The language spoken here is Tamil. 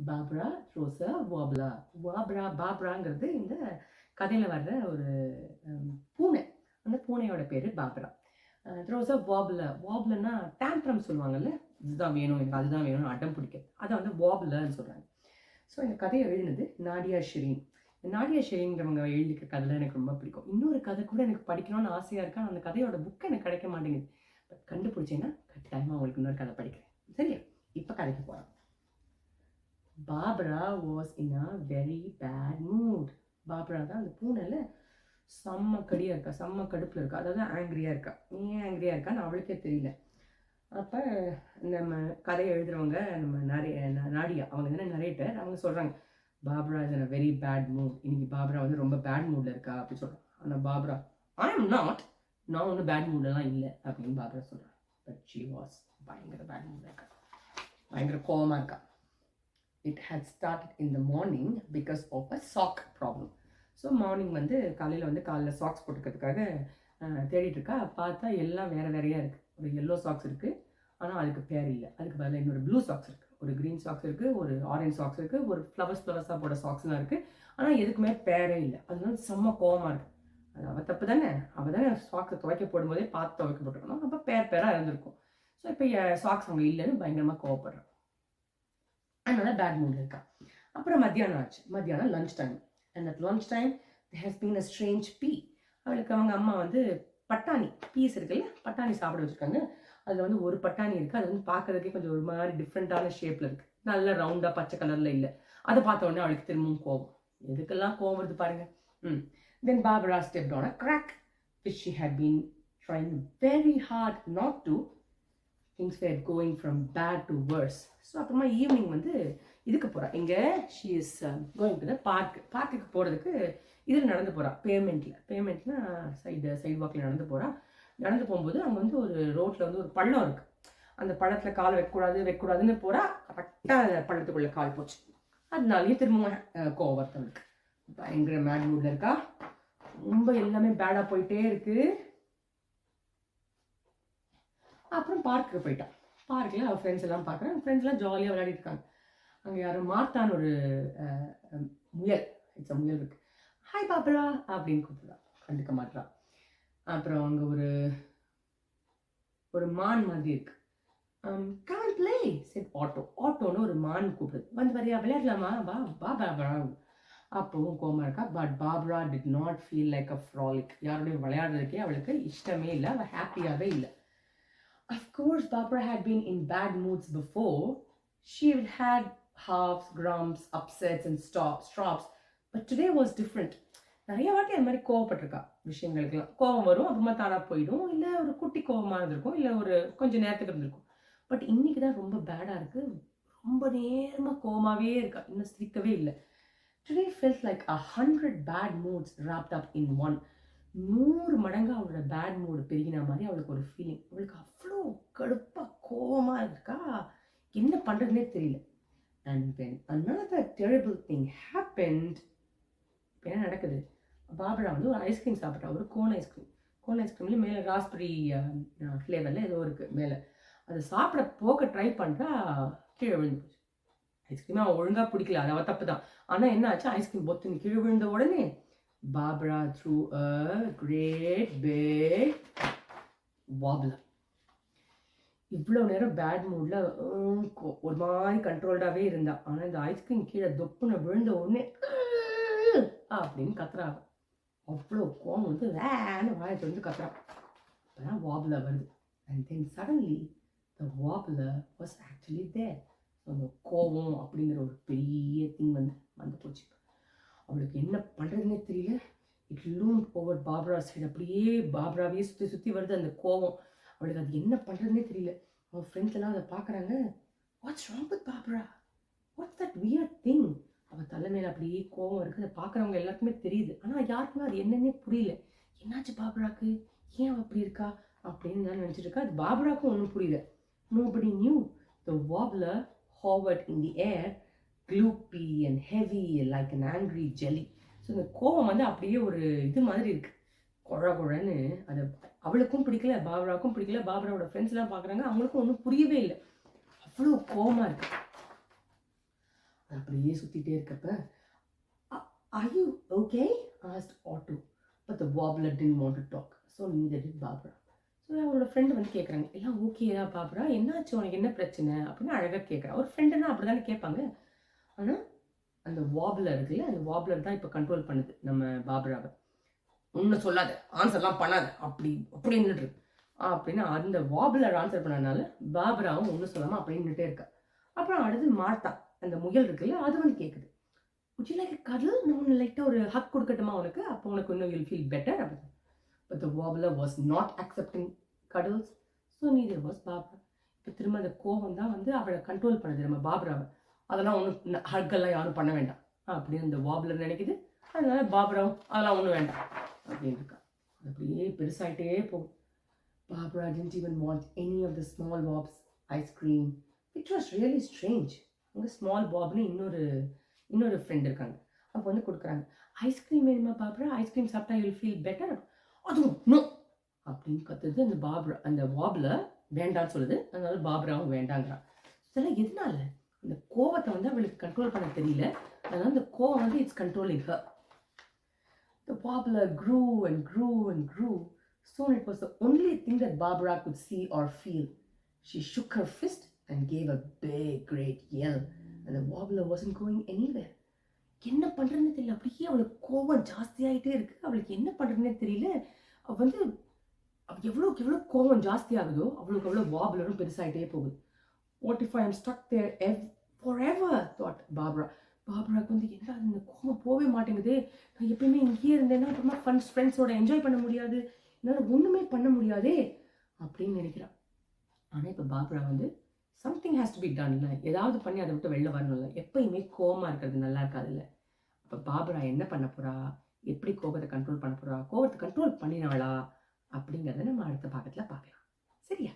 பாப்ரா த்ரோஸ் அ வாப்லா. பாப்ராங்கிறது இந்த கதையில் வர்ற ஒரு பூனை. அந்த பூனையோட பேர் பாப்ரா. த்ரோஸ் அ வாப்லன்னா டேம்ப்ரம் சொல்லுவாங்கல்ல, இதுதான் வேணும் எனக்கு அதுதான் வேணும்னு அடம் பிடிக்கிறது, அதை வந்து வாப்லன்னு சொல்கிறாங்க. ஸோ இந்த கதையை எழுதினது நாடியா ஷெரீன். நாடியா ஷெரீன்றவங்க எழுதிக்க கதையில் எனக்கு ரொம்ப பிடிக்கும். இன்னொரு கதை கூட எனக்கு படிக்கணும்னு ஆசையாக இருக்கா, அந்த கதையோட புக்கு எனக்கு கிடைக்க மாட்டேங்குது. பட் கண்டுபிடிச்சேன்னா கட்டாயமாக உங்களுக்கு இன்னொரு கதை படிக்கிறேன். சரியா? இப்போ கதைக்கு போகிறோம். Pabra was in a very bad mood. Pabra தான் அந்த பூனையில் செம்ம கடியாக இருக்கா, செம்ம கடுப்பில் இருக்கா, அதாவது ஆங்கிரியாக இருக்கா. ஏன் ஆங்கிரியாக இருக்கான்னு அவளுக்கே தெரியல. அப்போ நம்ம கதையை எழுதுறவங்க நம்ம நாடியா, அவங்க தானே நரேட்டர், அவங்க சொல்கிறாங்க Pabra is in a very bad mood. இன்னைக்கு பாப்ரா வந்து ரொம்ப பேட் மூடில் இருக்கா அப்படின்னு சொல்கிறாங்க. ஆனால் பாப்ரா ஐ எம் நாட், நான் ஒன்றும் பேட் மூடெல்லாம் இல்லை அப்படின்னு பாப்ரா சொல்கிறான். பட் ஷி வாஸ் பயங்கர பேட் மூடில் இருக்கா, பயங்கர கோவமாக இருக்கா. It had started in the morning because of a sock problem. So morning வந்து காலையில் சாக்ஸ் போட்டுக்கிறதுக்காக தேடிட்டு இருக்கா. பார்த்தா எல்லாம் வேறு வேறையாக இருக்குது. ஒரு எல்லோ சாக்ஸ் இருக்குது, ஆனால் அதுக்கு பேர் இல்லை. அதுக்கு பதிலாக இன்னொரு ப்ளூ சாக்ஸ் இருக்குது, ஒரு க்ரீன் சாக்ஸ் இருக்குது, ஒரு ஆரஞ்ச் சாக்ஸ் இருக்குது, ஒரு ஃப்ளவர்ஸாக போட சாக்ஸ்லாம் இருக்குது. ஆனால் எதுக்குமே பேரே இல்லை. அது வந்து செம்ம கோவமாக இருக்குது. அது அவள் தப்பு தானே, அவள் தானே சாக்ஸை துவைக்க போடும்போதே பார்த்து துவைக்க போட்டுருக்கணும். அப்போ பேராக இருந்திருக்கும். ஸோ இப்போ சாக்ஸ் அவங்க இல்லைன்னு பயங்கரமாக கோவப்படுறான். அதனால பேட் மூடில் இருக்கா. அப்புறம் மத்தியானம் ஆச்சு. மத்தியானம் lunch time. And at lunch time there has been a strange pea. அவளுக்கு அவங்க அம்மா வந்து பட்டாணி பீஸ் இருக்குல்ல, பட்டாணி சாப்பிட வச்சுருக்காங்க. அதில் வந்து ஒரு பட்டாணி இருக்குது, அது வந்து பார்க்கறதுக்கே கொஞ்சம் ஒரு மாதிரி டிஃப்ரெண்ட்டான ஷேப்பில் இருக்குது, நல்ல ரவுண்டாக பச்சை கலரில் இல்லை. அதை பார்த்த உடனே அவளுக்கு திரும்பவும் கோவம். எதுக்கெல்லாம் கோவம் வருது பாருங்க. Then Barbara stepped on a crack which she had been trying very hard not to. Things were going from bad to worse. So அப்புறமா ஈவினிங் வந்து இதுக்கு போகிறா. இங்கே she is going to the பார்க்குக்கு போகிறதுக்கு இதில் நடந்து போகிறா. பேமெண்ட்னா சைடு வாக்கில் நடந்து போகிறா. நடந்து போகும்போது அங்கே வந்து ஒரு ரோட்டில் வந்து ஒரு பள்ளம் இருக்குது. அந்த பள்ளத்தில் கால் வைக்கக்கூடாதுன்னு போகிறா. கரெக்டாக பள்ளத்துக்குள்ளே கால் போச்சு. அதனாலேயே திரும்பவும் கோவம் வருத்தவளுக்கு. பயங்கர மேட் மூடில் இருக்கா. ரொம்ப எல்லாமே பேடாக போயிட்டே இருக்குது. அப்புறம் பார்க்குக்கு போயிட்டான். பார்க்கில் அவள் ஃப்ரெண்ட்ஸ் எல்லாம் பார்க்குறேன். ஃப்ரெண்ட்ஸ்லாம் ஜாலியாக விளையாடிட்டு இருக்காங்க. அங்கே யாரும் மார்த்தான்னு ஒரு முயல் இருக்குது. ஹாய் பாப்ரா அப்படின்னு கூப்பிடுறா. கண்டுக்க மாட்டா. அப்புறம் அங்கே ஒரு மான் மாதிரி இருக்கு. கான் பிளே செட் ஆட்டோன்னு ஒரு மான் கூப்பிடுது. வந்து வரையா விளையாடலாமா, வா பாப்ரா. அப்பவும் கோமா இருக்கா. But Pabra did not feel like a frolic. யாரோடையும் விளையாடுறதுக்கே அவளுக்கு இஷ்டமே இல்லை. அவள் ஹாப்பியாகவே இல்லை. Of course, Barbara had been in bad moods before. She had halves, grumps, upsets and stops. But today was different. நிறைய வாட்டி அந்த மாதிரி கோவப்பட்டிருக்கா. விஷயங்களுக்கெல்லாம் கோவம் வரும், அப்புறமா தானா போயிடும். இல்லை ஒரு குட்டி கோவமாக இருந்திருக்கும், இல்லை ஒரு கொஞ்சம் நேரத்துக்கு இருந்திருக்கும். பட் இன்னைக்கு தான் ரொம்ப பேடாக இருக்குது. ரொம்ப நேரமாக கோவமாகவே இருக்கா. இன்னும் சிரிக்கவே இல்லை. Today felt like 100 bad moods wrapped up in one. 100 மடங்கு அவளோட பேட் மூடு பெருகின மாதிரி அவளுக்கு ஒரு ஃபீலிங். அவளுக்கு அவ்வளோ கடுப்பாக கோவமாக இருக்கா. என்ன பண்ணுறதுனே தெரியல. And then another terrible thing happened. என்ன நடக்குது? பாப்ரா வந்து ஒரு ஐஸ்கிரீம் சாப்பிட்டா. ஒரு கோன் ஐஸ்கிரீம்ல மேலே ராஸ்பெரி ஃப்ளேவரில் ஏதோ இருக்குது மேலே. அதை சாப்பிட போக ட்ரை பண்ணுறா. கீழே விழுந்து போச்சு. ஐஸ்கிரீம் அவள் ஒழுங்காக பிடிக்கல, அது அவள் தப்பு தான். ஆனால் என்ன ஆச்சு, ஐஸ்கிரீம் பொத்துன்னு கீழே விழுந்த உடனே Barbara threw a great big wobbler. இவ்வளோ நேரம் பேட் மூடில் ஒரு மாதிரி கண்ட்ரோல்டாகவே இருந்தா. ஆனால் இந்த ஐஸ்கிரீம் கீழே தொப்புன்னு விழுந்த உடனே அப்படின்னு கத்துறா. அவ்வளோ கோவம் வந்து வேன்னு வாயத்து வந்து கத்துறா. அப்போதான் வாப்லர் வருது. And then suddenly the warbler was actually there. So அந்த கோவம் அப்படிங்கிற ஒரு பெரிய திங் வந்து போச்சு. அவளுக்கு என்ன பண்ணுறதுனே தெரியல. It loomed over Pabra's head. அப்படியே பாப்ராவே சுற்றி வருது அந்த கோவம். அவளுக்கு அது என்ன பண்ணுறதுனே தெரியல. அவள் ஃப்ரெண்ட்ஸ் எல்லாம் அதை பார்க்குறாங்க. What's wrong with Pabra, what's that weird thing. அவள் தலை மேலே அப்படியே கோவம் இருக்குது. அதை பார்க்குறவங்க எல்லாருக்குமே தெரியுது. ஆனால் யாருக்குமே அது என்னன்னே புரியல. என்னாச்சு பாப்ராக்கு, ஏன் அவள் அப்படி இருக்கா அப்படின்னு நான் நினச்சிட்டு இருக்கா. அது பாப்ராக்கும் ஒன்றும் புரியல. Nobody knew. The wobbler hovered in the air, gloopy and heavy like an angry jelly. So இந்த கோவம் வந்து அப்படியே ஒரு இது மாதிரி இருக்கு, குழன்னு. அது அவளுக்கும் பிடிக்கல, பாப்ராவுக்கும் பிடிக்கல. பாப்ராவோட ஃப்ரெண்ட்ஸ்லாம் பார்க்குறாங்க, அவங்களுக்கும் ஒன்றும் புரியவே இல்லை. அவ்வளோ கோவமாக இருக்கு. அப்படியே சுற்றிட்டே இருக்கப்ப are you okay asked Otto but the wobbler didn't want to talk so neither did Barbara. So அவரோட ஃப்ரெண்டு வந்து கேட்குறாங்க, எல்லாம் ஓகேயா பாப்ரா, என்னாச்சு, உனக்கு என்ன பிரச்சனை அப்படின்னு அழகாக கேட்குறா. ஒரு ஃப்ரெண்டுன்னா அப்படி தானே கேட்பாங்க. ஆனால் அந்த வாப்லர் இருக்குல்ல, அந்த வாப்லர் தான் இப்போ கண்ட்ரோல் பண்ணுது நம்ம பாப்ராவை. ஒன்றும் சொல்லாத, ஆன்சர்லாம் பண்ணாத, அப்படி அப்படி நின்றுட்டு அப்படின்னு அந்த வாப்லர் ஆன்சர் பண்ணனால பாப்ராவும் ஒன்றும் சொல்லாமல் அப்படி நின்றுட்டே இருக்கா. அப்புறம் அடுத்து மார்த்தா, அந்த முயல் இருக்குல்ல, அது வந்து கேட்குது, would you like a cuddle? நான் ஒன்று லைட்டாக ஒரு ஹக் கொடுக்கட்டுமா உனக்கு, அப்போ உனக்கு இன்னும் you'll feel better அப்படின்னு. But the wobbler was not accepting cuddles, so neither was Barbara. இப்போ திரும்ப அந்த கோபம் தான் வந்து அவளை கண்ட்ரோல் பண்ணுது நம்ம பாப்ராவை. அதெல்லாம் ஒன்றும் ஹக்கெல்லாம் யாரும் பண்ண வேண்டாம் அப்படின்னு அந்த வாப்லர் நினைக்குது. அதனால பாப்ராவும் அதெல்லாம் ஒன்றும் வேண்டாம் அப்படின்னு இருக்கா. அப்படியே பெருசாகிட்டே போகும். Barbara didn't even want any of the small Bob's ice cream. It was really strange. அங்கே ஸ்மால் பாப்னு இன்னொரு ஃப்ரெண்ட் இருக்காங்க. அப்போ வந்து கொடுக்குறாங்க, ஐஸ்கிரீம் வேணுமா பாப்ரா, ஐஸ்கிரீம் சாப்பிட்டா யூல் ஃபீல் பெட்டர். அதுவும் நோ அப்படின்னு கத்துது அந்த பாப்ரா. அந்த வாப்லர் வேண்டான்னு சொல்லுது, அதனால பாப்ராவும் வேண்டாங்கிறான். இதெல்லாம் எதனால? அந்த கோவத்தை வந்து அவளுக்கு கண்ட்ரோல் பண்ண தெரியல, அதனால அந்த கோவம் வந்து it's controlling her. The wobbler grew and grew and grew. Soon it was the only thing that Barbara could see or feel. She shook her fist and gave a big, great yell, and the wobbler wasn't going anywhere. என்ன பண்ணுறதுன்னு தெரியல, அப்படியே அவளுக்கு கோவம் ஜாஸ்தியாகிட்டே இருக்குது. அவளுக்கு என்ன பண்ணுறதுன்னே தெரியல. அவள் வந்து எவ்வளோக்கு எவ்வளோ கோவம் ஜாஸ்தி ஆகுதோ அவ்வளோக்கு அவ்வளோ வாப்லரும் பெருசாகிட்டே போகுது. What if I am stuck there forever? thought Barbara. பாப்ராவுக்கு வந்து என்ன இந்த கோவம் போகவே மாட்டேங்குது, நான் எப்பயுமே இங்கேயே இருந்தேன்னா அப்புறமா ஃப்ரெண்ட்ஸோட என்ஜாய் பண்ண முடியாது, என்னால் ஒன்றுமே பண்ண முடியாதே அப்படின்னு நினைக்கிறான். ஆனால் இப்போ பாப்ரா வந்து சம்திங் ஹேஸ் டு பி டன்ல, ஏதாவது பண்ணி அதை விட்டு வெளில வரணும்ல. எப்பயுமே கோவமாக இருக்கிறது நல்லா இருக்காதுல்ல. அப்போ பாப்ரா என்ன பண்ண போறா, எப்படி கோபத்தை கண்ட்ரோல் பண்ண போறா, கோபத்தை கண்ட்ரோல் பண்ணினாளா அப்படிங்கிறத நம்ம அடுத்த பாகத்தில் பார்க்கலாம். சரியா?